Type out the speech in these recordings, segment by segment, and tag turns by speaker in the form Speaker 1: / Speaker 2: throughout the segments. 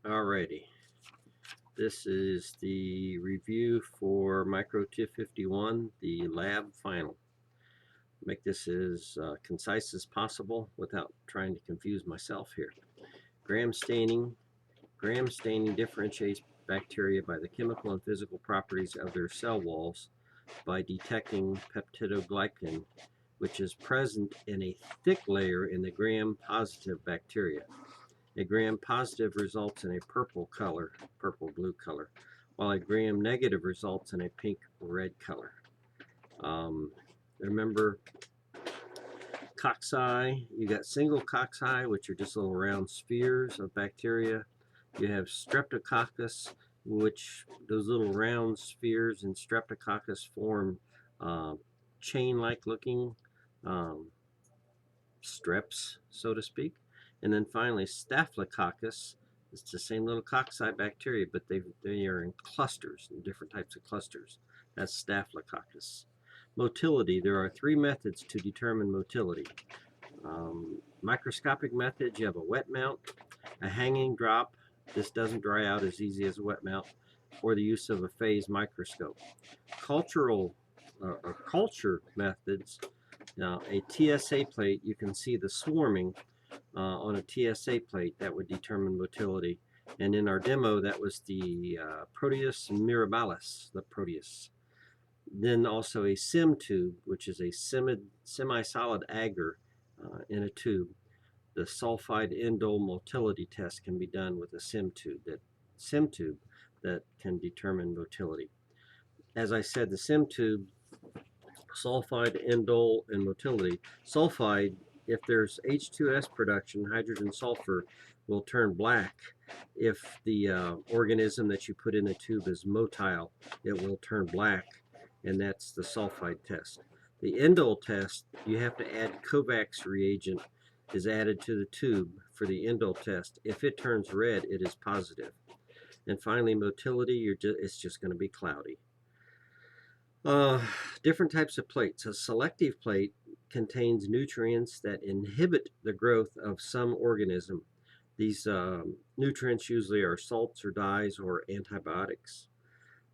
Speaker 1: Alrighty, this is the review for Micro 251, the lab final. Make this as concise as possible without trying to confuse myself here. Gram staining. Gram staining differentiates bacteria by the chemical and physical properties of their cell walls by detecting peptidoglycan, which is present in a thick layer in the gram-positive bacteria. A gram-positive results in a purple-blue color, while a gram-negative results in a pink-red color. Remember, cocci, you got single cocci, which are just little round spheres of bacteria. You have streptococcus, which those little round spheres in streptococcus form chain-like looking streps, so to speak. And then finally, Staphylococcus. It's the same little cocci bacteria, but they are in clusters, in different types of clusters. That's Staphylococcus. Motility. There are three methods to determine motility. Microscopic methods, you have a wet mount, a hanging drop. This doesn't dry out as easy as a wet mount, or the use of a phase microscope. Culture methods. Now, a TSA plate, you can see the swarming on a TSA plate that would determine motility. And in our demo, that was the Proteus mirabilis, the Proteus. Then also a SIM tube, which is a semi-solid agar in a tube. The sulfide indole motility test can be done with a SIM tube that can determine motility. As I said, the SIM tube, sulfide, indole, and motility. Sulfide, if there's H2S production, hydrogen sulfur will turn black. If the organism that you put in the tube is motile, it will turn black, and that's the sulfide test. The indole test, you have to add Kovacs reagent is added to the tube for the indole test. If it turns red, it is positive. And finally, motility, it's just going to be cloudy. Different types of plates. A selective plate contains nutrients that inhibit the growth of some organism. These nutrients usually are salts or dyes or antibiotics.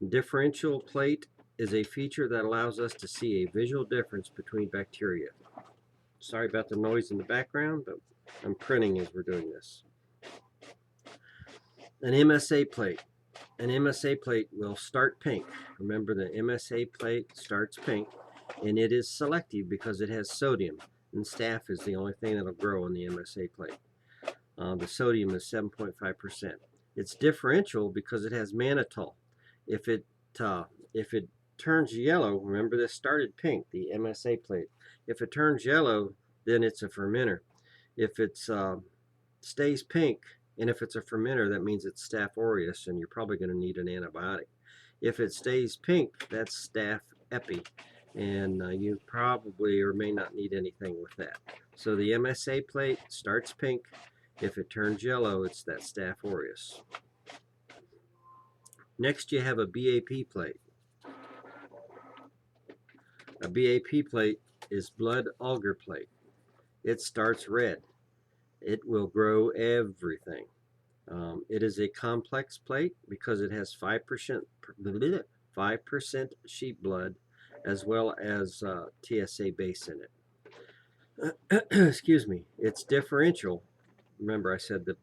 Speaker 1: Differential plate is a feature that allows us to see a visual difference between bacteria. Sorry about the noise in the background, but I'm printing as we're doing this. An MSA plate. An MSA plate will start pink. Remember, the MSA plate starts pink, and it is selective because it has sodium, and staph is the only thing that will grow on the MSA plate. The sodium is 7.5%. It's differential because it has mannitol. If it turns yellow, remember this started pink, the MSA plate. If it turns yellow, then it's a fermenter. If it stays pink, and if it's a fermenter, that means it's Staph aureus, and you're probably going to need an antibiotic. If it stays pink, that's Staph epi, and you probably or may not need anything with that. So the MSA plate starts pink. If it turns yellow, it's that Staph aureus. Next, you have a BAP plate. A BAP plate is blood agar plate. It starts red. It will grow everything. It is a complex plate because it has 5% sheep blood as well as TSA base in it. Excuse me. It's differential. Remember, I said the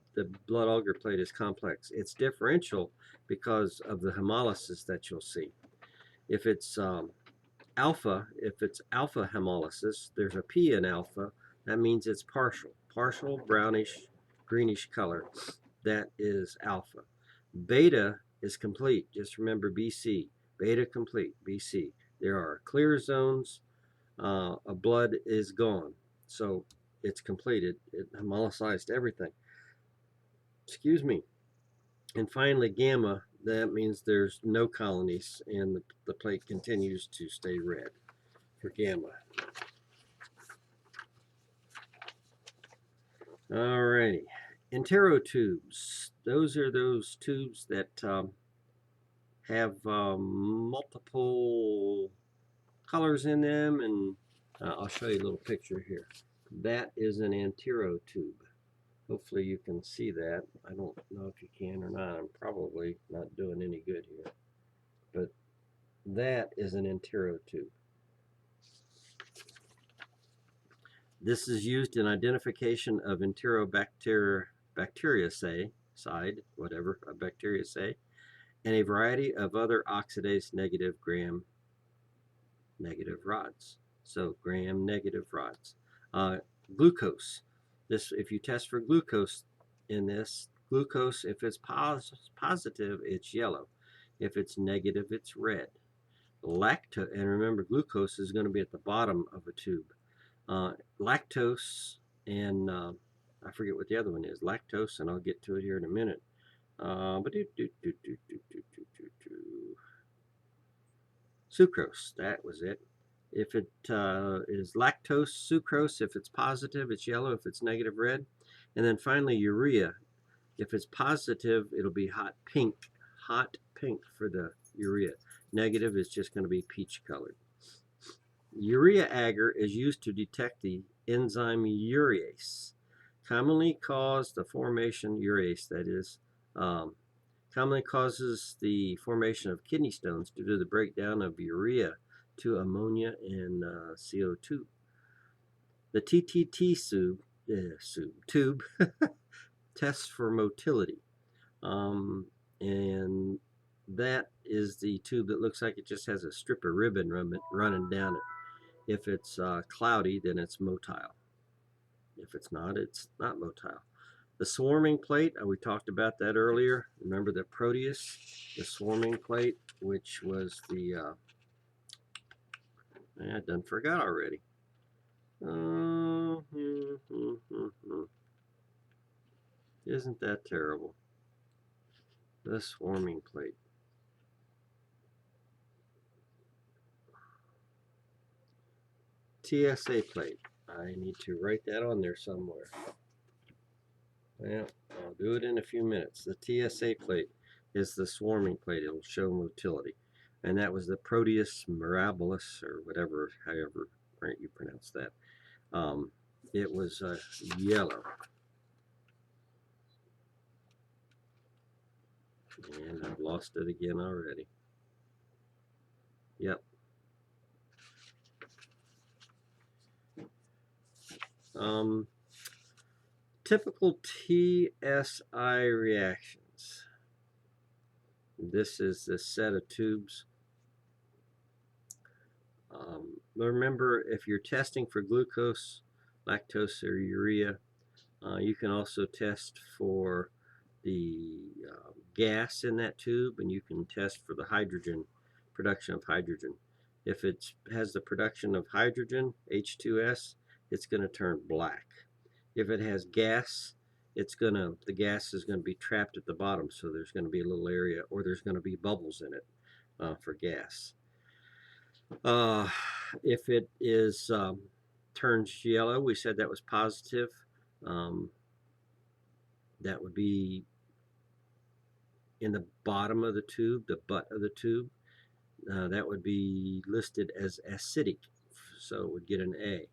Speaker 1: blood agar plate is complex. It's differential because of the hemolysis that you'll see. If it's alpha hemolysis, there's a P in alpha. That means it's partial brownish, greenish color. That is alpha. Beta is complete. Just remember BC. Beta complete, BC. There are clear zones. Blood is gone. So it's completed. It hemolyzed everything. Excuse me. And finally, gamma. That means there's no colonies and the plate continues to stay red for gamma. Alrighty. Enterotubes. Those are those tubes that have multiple colors in them, and I'll show you a little picture here. That is an enterotube. Hopefully you can see that. I don't know if you can or not. I'm probably not doing any good here. But that is an enterotube. This is used in identification of Enterobacteriaceae, whatever a Bacteriaceae, and a variety of other oxidase negative gram negative rods. So gram negative rods. Glucose. This, if you test for glucose in this, glucose, if it's positive, it's yellow. If it's negative, it's red. Lactose, and remember, glucose is going to be at the bottom of a tube. Lactose and I forget what the other one is. Lactose, and I'll get to it here in a minute. Sucrose, that was it. If it is lactose, sucrose, if it's positive, it's yellow. If it's negative, red. And then finally, urea. If it's positive, it'll be hot pink for the urea. Negative is just going to be peach colored. Urea agar is used to detect the enzyme urease, commonly cause the formation, urease that is, commonly causes the formation of kidney stones due to the breakdown of urea to ammonia and CO2. The TTT tube tests for motility, and that is the tube that looks like it just has a strip of ribbon running down it. If it's cloudy, then it's motile. If it's not, it's not motile. The swarming plate, we talked about that earlier. Remember the Proteus, the swarming plate, which was the, I done forgot already. Isn't that terrible? The swarming plate. TSA plate. I need to write that on there somewhere. Well, I'll do it in a few minutes. The TSA plate is the swarming plate. It'll show motility. And that was the Proteus mirabilis, or whatever, however you pronounce that. It was yellow. And I've lost it again already. Yep. Typical TSI reactions. This is the set of tubes. Remember, if you're testing for glucose, lactose, or urea, you can also test for the gas in that tube, and you can test for the hydrogen, production of hydrogen. If it has the production of hydrogen, H2S, it's going to turn black. If it has gas, the gas is going to be trapped at the bottom, so there's going to be a little area, or there's going to be bubbles in it for gas. If it is turns yellow, we said that was positive. That would be in the bottom of the tube, the butt of the tube. That would be listed as acidic, so it would get an A.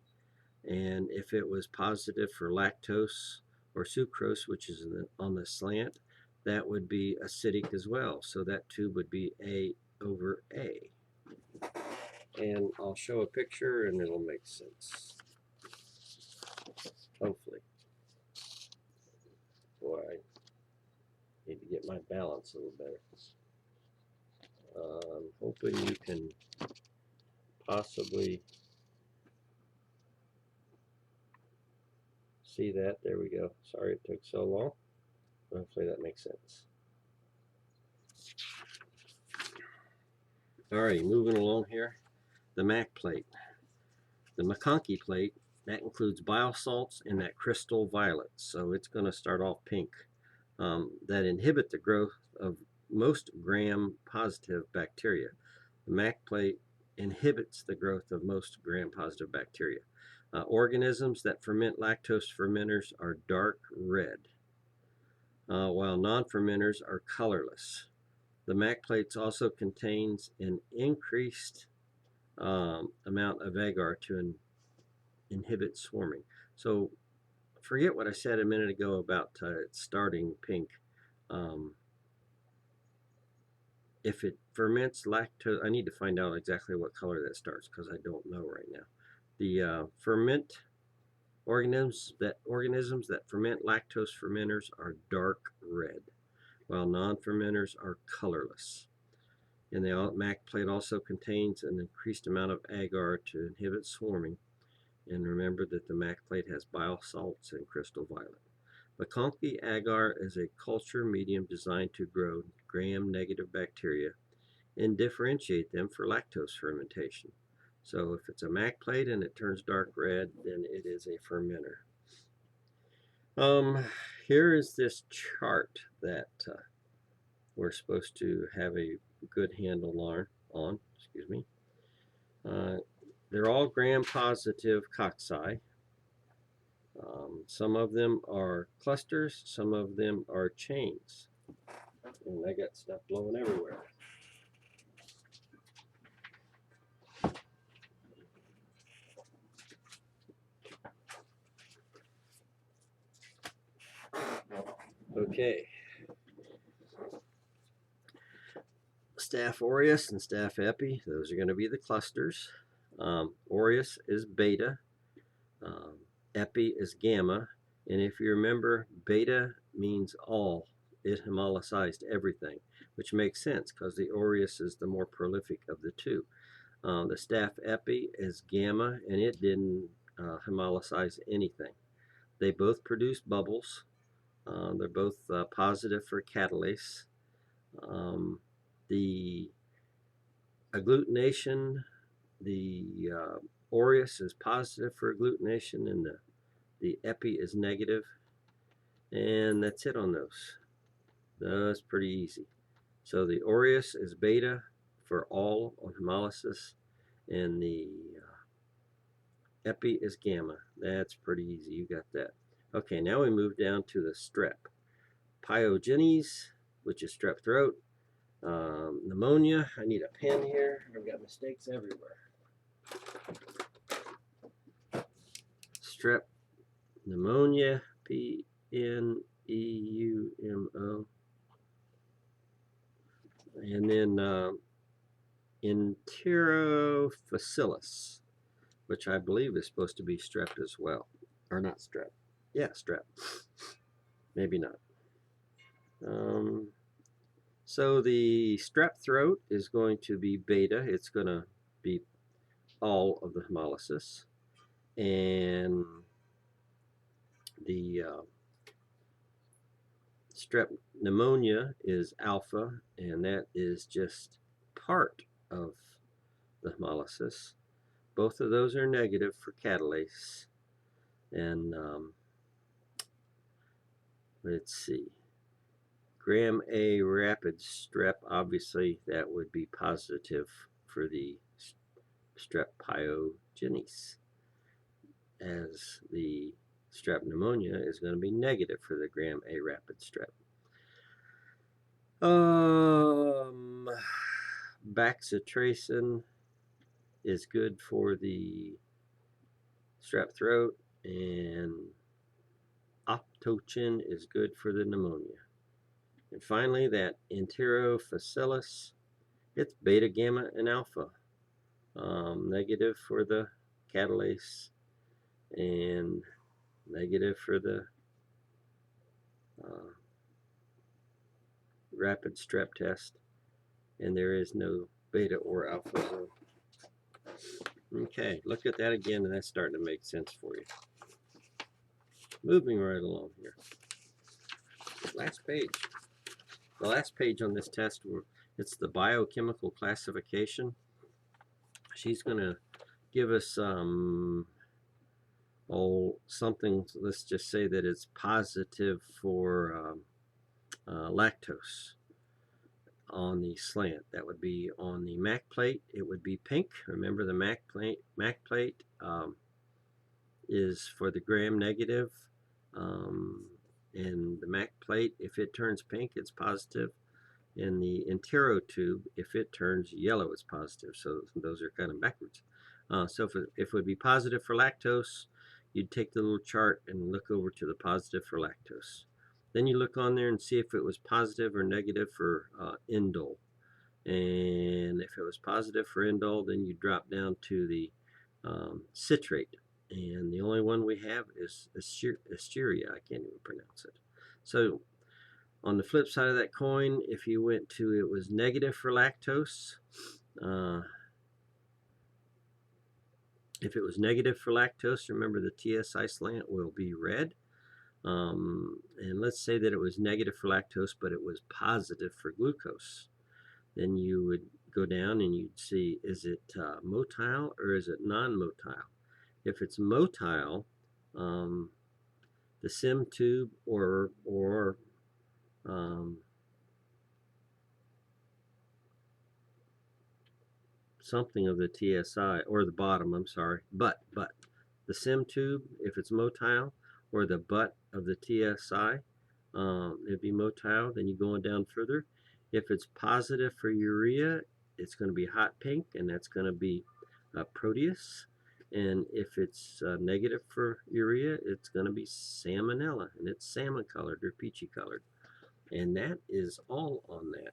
Speaker 1: And if it was positive for lactose or sucrose, which is on the slant, that would be acidic as well. So that tube would be A over A. And I'll show a picture and it'll make sense. Hopefully. Boy, I need to get my balance a little better. I'm hoping you can possibly see that. There we go. Sorry it took so long. Hopefully that makes sense. Alrighty, moving along here. The MAC plate. The McConkey plate, that includes biosalts and that crystal violet. So it's going to start off pink. That inhibit the growth of most gram-positive bacteria. The MAC plate inhibits the growth of most gram-positive bacteria. Organisms that ferment lactose fermenters are dark red, while non-fermenters are colorless. The MAC plates also contains an increased amount of agar to inhibit swarming. So forget what I said a minute ago about it starting pink. Um, if it ferments lactose, I need to find out exactly what color that starts because I don't know right now. The ferment organisms that ferment lactose fermenters are dark red, while non-fermenters are colorless. And the MAC plate also contains an increased amount of agar to inhibit swarming. And remember that the MAC plate has bile salts and crystal violet. MacConkey agar is a culture medium designed to grow gram-negative bacteria and differentiate them for lactose fermentation. So if it's a MAC plate and it turns dark red, then it is a fermenter. Here is this chart that we're supposed to have a good handle on. Excuse me. They're all gram-positive cocci. Some of them are clusters, some of them are chains. And I got stuff blowing everywhere. Okay. Staph aureus and Staph epi, those are going to be the clusters. Aureus is beta, epi is gamma, and if you remember, beta means all. It hemolyzed everything, which makes sense because the aureus is the more prolific of the two. The Staph epi is gamma, and it didn't hemolyze anything. They both produce bubbles. They're both positive for catalase. The agglutination, the aureus is positive for agglutination, and the epi is negative. And that's it on those. That's pretty easy. So the aureus is beta for all on hemolysis, and the epi is gamma. That's pretty easy. You got that. Okay, now we move down to the strep. Pyogenes, which is strep throat. Pneumonia. I need a pen here. I've got mistakes everywhere. Strep pneumonia, P-N-E-U-M-O. And then enterophacillus, which I believe is supposed to be strep as well. Or not strep. Yeah, strep. Maybe not. So the strep throat is going to be beta. It's going to be all of the hemolysis. And the strep pneumonia is alpha, and that is just part of the hemolysis. Both of those are negative for catalase. And let's see. Gram A rapid strep, obviously that would be positive for the strep pyogenes, as the strep pneumonia is going to be negative for the gram A rapid strep. Bacitracin is good for the strep throat, and Optocin is good for the pneumonia. And finally, that enterophacillus, it's beta, gamma, and alpha. Negative for the catalase and negative for the rapid strep test. And there is no beta or alpha zone. Okay, look at that again, and that's starting to make sense for you. Moving right along here. Last page. The last page on this test, it's the biochemical classification. She's going to give us something, let's just say that it's positive for lactose on the slant. That would be on the MAC plate. It would be pink. Remember, the MAC plate is for the gram negative. And the MAC plate, if it turns pink, it's positive. And the entero tube, if it turns yellow, it's positive. So those are kind of backwards. So if it would be positive for lactose, you'd take the little chart and look over to the positive for lactose. Then you look on there and see if it was positive or negative for indole. And if it was positive for indole, then you drop down to the citrate. And the only one we have is Asteria. I can't even pronounce it. So on the flip side of that coin, if you went to it was negative for lactose, if it was negative for lactose, remember the TSI slant will be red. And let's say that it was negative for lactose, but it was positive for glucose. Then you would go down and you'd see, is it motile or is it non-motile? If it's motile, the SIM tube or something of the TSI, or the bottom, I'm sorry, but the SIM tube, if it's motile, or the butt of the TSI, it'd be motile. Then you go on down further. If it's positive for urea, it's going to be hot pink, and that's going to be Proteus. And if it's negative for urea, it's going to be Salmonella, and it's salmon colored or peachy colored. And that is all on that.